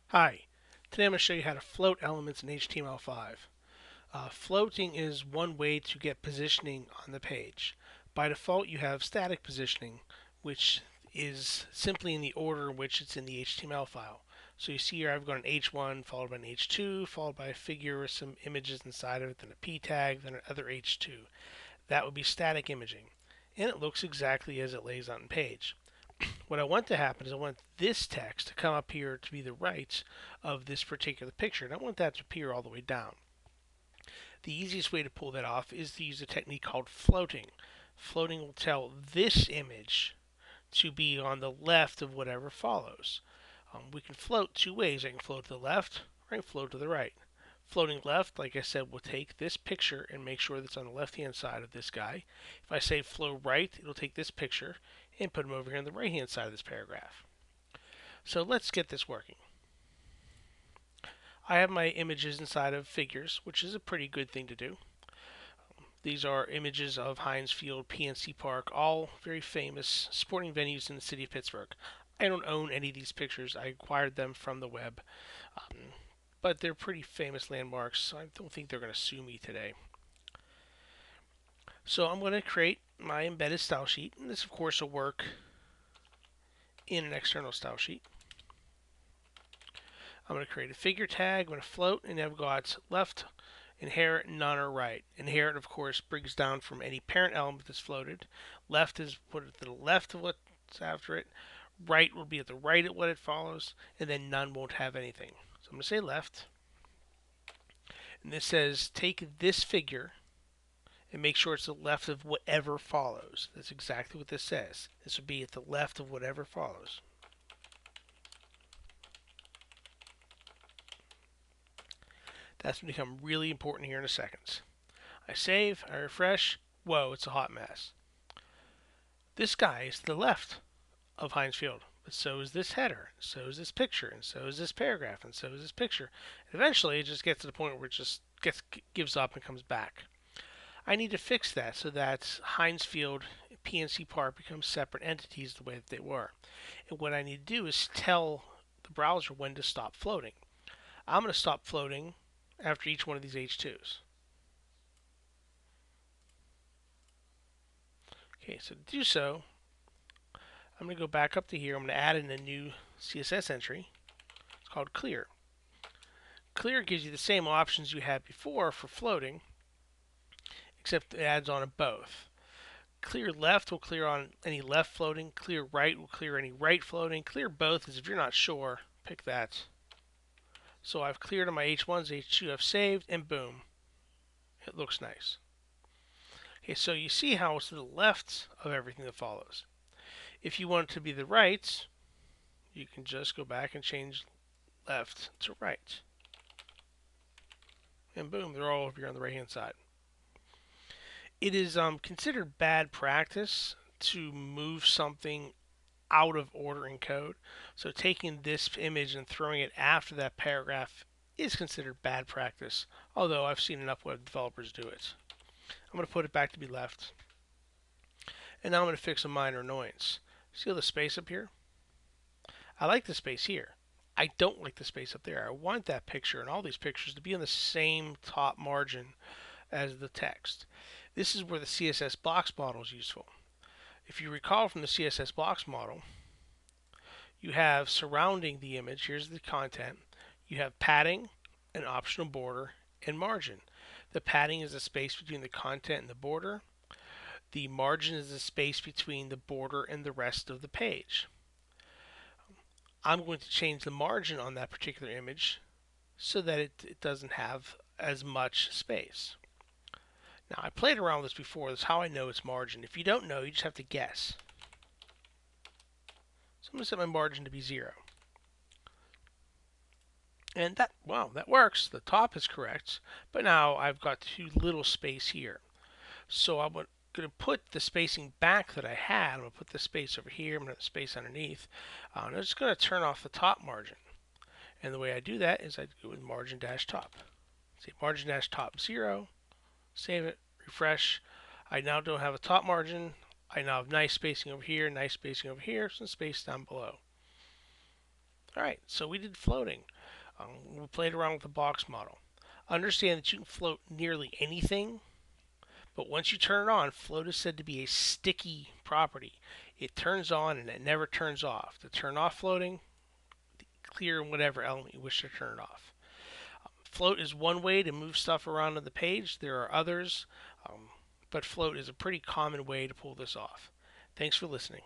Hi, today I'm going to show you how to float elements in HTML5. Floating is one way to get positioning on the page. By default, you have static positioning, which is simply in the order in which it's in the HTML file. So you see here I've got an H1 followed by an H2 followed by a figure with some images inside of it, then a P tag, then another H2. That would be static imaging. And it looks exactly as it lays out on the page. What I want to happen is I want this text to come up here to be the right of this particular picture, and I want that to appear all the way down. The easiest way to pull that off is to use a technique called floating. Floating will tell this image to be on the left of whatever follows. We can float two ways. I can float to the left or I can float to the right. Floating left, like I said, will take this picture and make sure that's on the left-hand side of this guy. If I say float right, it'll take this picture and put them over here on the right-hand side of this paragraph. So let's get this working. I have my images inside of figures, which is a pretty good thing to do. These are images of Heinz Field, PNC Park, all very famous sporting venues in the city of Pittsburgh. I don't own any of these pictures. I acquired them from the web. But they're pretty famous landmarks, so I don't think they're going to sue me today. So I'm going to create my embedded style sheet, and this of course will work in an external style sheet. I'm going to create a figure tag, I'm going to float, and I've got left, inherit, none, or right. Inherit, of course, brings down from any parent element that's floated. Left is put at the left of what's after it. Right will be at the right of what it follows, and then none won't have anything. So I'm going to say left, and this says take this figure and make sure it's the left of whatever follows. That's exactly what this says. This would be at the left of whatever follows. That's going to become really important here in a second. I save, I refresh. Whoa, it's a hot mess. This guy is to the left of Heinz Field, but so is this header, so is this picture, and so is this paragraph, and so is this picture. And eventually, it just gets to the point where it just gives up and comes back. I need to fix that so that Heinz Field and PNC Park become separate entities the way that they were. And what I need to do is tell the browser when to stop floating. I'm going to stop floating after each one of these H2s. Okay, so to do so, I'm going to go back up to here. I'm going to add in a new CSS entry. It's called clear. Clear gives you the same options you had before for floating, except it adds on both. Clear left will clear on any left floating. Clear right will clear any right floating. Clear both is if you're not sure, pick that. So I've cleared on my H1s, H2 I've saved, and boom, it looks nice. Okay, so you see how it's to the left of everything that follows. If you want it to be the right, you can just go back and change left to right. And boom, they're all over here on the right-hand side. It is considered bad practice to move something out of order in code. So taking this image and throwing it after that paragraph is considered bad practice, although I've seen enough web developers do it. I'm going to put it back to be left. And now I'm going to fix a minor annoyance. See all the space up here? I like the space here. I don't like the space up there. I want that picture and all these pictures to be on the same top margin as the text. This is where the CSS blocks model is useful. If you recall from the CSS blocks model, you have surrounding the image, here's the content, you have padding, an optional border, and margin. The padding is the space between the content and the border. The margin is the space between the border and the rest of the page. I'm going to change the margin on that particular image so that it doesn't have as much space. Now, I played around with this before. That's how I know it's margin. If you don't know, you just have to guess. So I'm going to set my margin to be 0. And that works. The top is correct. But now I've got too little space here. So I'm going to put the spacing back that I had. I'm going to put the space over here. I'm going to have space underneath. I'm just going to turn off the top margin. And the way I do that is I go with margin dash top. Say margin dash top 0. Save it. Refresh. I now don't have a top margin. I now have nice spacing over here, nice spacing over here, some space down below. Alright, so we did floating. We played around with the box model. Understand that you can float nearly anything, but once you turn it on, float is said to be a sticky property. It turns on and it never turns off. To turn off floating, clear whatever element you wish to turn it off. Float is one way to move stuff around on the page. There are others, but float is a pretty common way to pull this off. Thanks for listening.